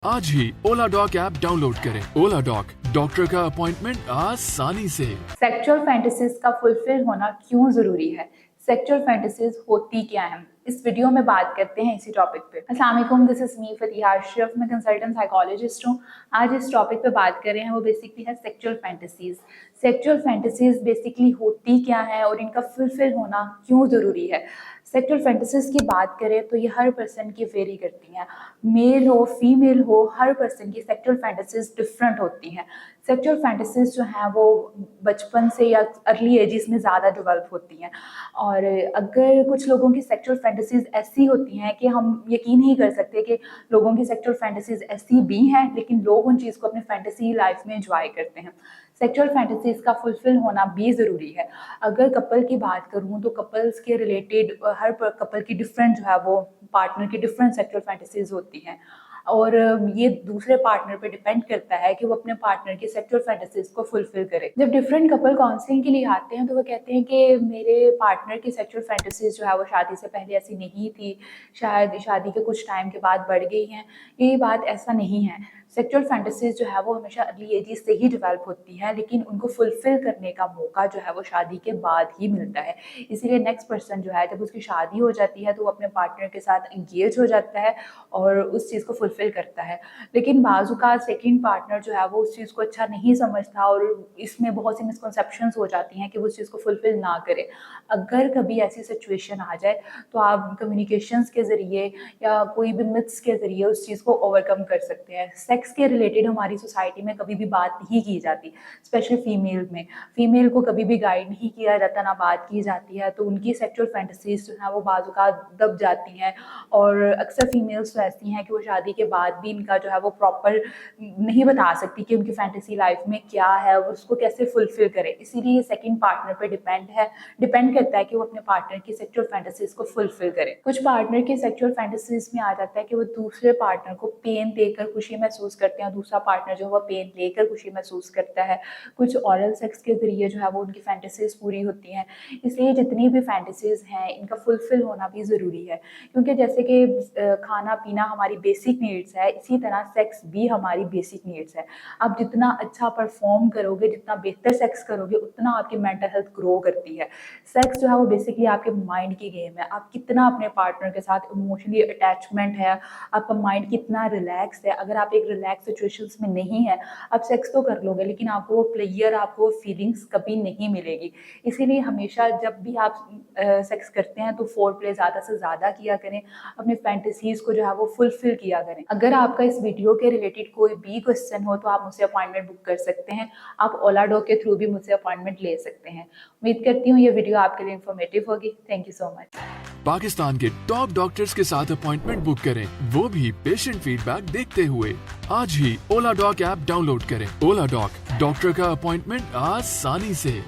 आज ही ओला dock app download करें। ओला dock, doctor का अपॉइंटमेंट आसानी से। सेक्सुअल फैंटेसीज का फुलफिल होना क्यों जरूरी है? सेक्सुअल फैंटेसीज होती क्या हैं? इस वीडियो में बात करते हैं इसी टॉपिक पे। अस्सलाम वालेकुम, दिस इज मी फतिहा अशरफ। मैं कंसल्टेंट साइकोलॉजिस्ट हूँ। आज इस टॉपिक पे बात कर रहे हैं वो बेसिकली है sexual fantasies. Sexual fantasies basically होती क्या है और इनका फुलफिल होना क्यों जरूरी है? सेक्सुअल फैंटेसीज की बात करें तो ये हर पर्सन की वेरी करती हैं। मेल हो फीमेल हो, हर पर्सन की सेक्सुअल फैंटेसीज डिफरेंट होती हैं। सेक्सुअल फैंटेसीज जो हैं वो बचपन से या अर्ली एजेस में ज़्यादा डेवलप होती हैं। और अगर कुछ लोगों की सेक्सुअल फैंटेसीज ऐसी होती हैं कि हम यकीन नहीं कर सकते कि लोगों की सेक्सुअल फैंटेसीज ऐसी भी हैं, लेकिन लोग उन चीज़ को अपनी फैंटेसी लाइफ में एंजॉय करते हैं। सेक्सुअल फैंटेसीज का फुलफिल होना भी ज़रूरी है। अगर कपल की बात करूँ तो कपल्स के रिलेटेड हर कपल की डिफरेंट जो है वो पार्टनर की डिफरेंट सेक्सुअल फैंटेसीज होती हैं। और ये दूसरे पार्टनर पे डिपेंड करता है कि वो अपने पार्टनर की सेक्सुअल फैंटेसीज को फुलफिल करे। जब डिफरेंट कपल काउंसलिंग के लिए आते हैं तो वो कहते हैं कि मेरे पार्टनर की सेक्सुअल फैंटेसीज जो है वो शादी से पहले ऐसी नहीं थी, शायद शादी के कुछ टाइम के बाद बढ़ गई हैं। ये बात ऐसा नहीं है। सेक्सुअल फैंटेसीज जो है वो हमेशा अर्ली एजेस से ही डेवलप होती है, लेकिन उनको फुलफिल करने का मौका जो है वो शादी के बाद ही मिलता है। इसीलिए नेक्स्ट पर्सन जो है जब उसकी शादी हो जाती है तो वो अपने पार्टनर के साथ इंगेज हो जाता है और उस चीज़ को फुलफिल करता है। लेकिन बाज़ औक़ात सेकंड पार्टनर जो है वो उस चीज़ को अच्छा नहीं समझता और इसमें बहुत सी मिसकंसेप्शंस हो जाती हैं कि वो उस चीज़ को फुलफिल ना करे। अगर कभी ऐसी सिचुएशन आ जाए तो आप कम्युनिकेशंस के ज़रिए या कोई भी मिथ्स के ज़रिए उस चीज़ को ओवरकम कर सकते हैं। सेक्स के रिलेटेड हमारी सोसाइटी में कभी भी बात नहीं की जाती, स्पेशली फीमेल में। फीमेल को कभी भी गाइड नहीं किया जाता, ना बात की जाती है, तो उनकी सेक्सुअल फैंटेसीज जो है वो बाज़ औक़ात दब जाती हैं। और अक्सर फीमेल्स तो ऐसी हैं कि वो शादी के बाद भी इनका जो है वो प्रॉपर नहीं बता सकती कि उनकी फैंटेसी लाइफ में क्या है, वो उसको कैसे फुलफिल करे। इसीलिए ये सेकंड पार्टनर पे डिपेंड करता है कि वो अपने पार्टनर की सेक्सुअल फैंटेसीज को फुलफिल करे। कुछ पार्टनर की सेक्सुअल फैंटेसीज में आ जाता है कि वो दूसरे पार्टनर को पेन देकर खुशी महसूस करते हैं, दूसरा पार्टनर जो है वो पेन लेकर खुशी महसूस करता है। कुछ ओरल सेक्स के जरिए जो है वो उनकी फैंटेसीज पूरी होती हैं। इसलिए जितनी भी फैंटेसीज हैं इनका फुलफिल होना भी ज़रूरी है, क्योंकि जैसे कि खाना पीना हमारी बेसिक नीड्स है, इसी तरह सेक्स भी हमारी बेसिक नीड्स है। आप जितना अच्छा परफॉर्म करोगे, जितना बेहतर सेक्स करोगे, उतना आपकी मेंटल हेल्थ ग्रो करती है। सेक्स जो है वो बेसिकली आपके माइंड की गेम है। आप कितना अपने पार्टनर के साथ इमोशनली अटैचमेंट है, आपका माइंड कितना रिलैक्स है। अगर आप एक रिलैक्स सिचुएशंस में नहीं है, आप सेक्स तो कर लोगे लेकिन आपको वो प्लेयर, आपको वो फीलिंग्स कभी नहीं मिलेगी। इसीलिए हमेशा जब भी आप सेक्स करते हैं तो फोर प्ले ज़्यादा से ज़्यादा किया करें, अपने फैंटेसीज को जो है वो फुलफिल किया करें। अगर आपका इस वीडियो के रिलेटेड कोई भी क्वेश्चन हो तो आप मुझसे अपॉइंटमेंट बुक कर सकते हैं। आप ओला डॉक के थ्रू भी मुझसे अपॉइंटमेंट ले सकते हैं। उम्मीद करती हूँ ये वीडियो आपके लिए इन्फॉर्मेटिव होगी। Thank you so much. Pakistan के टॉप डॉक्टर्स के साथ अपॉइंटमेंट बुक करें, वो भी पेशेंट फीडबैक देखते हुए। आज ही ओला डॉक ऐप डाउनलोड करें। ओला डॉक, डॉक्टर का अपॉइंटमेंट आसानी से।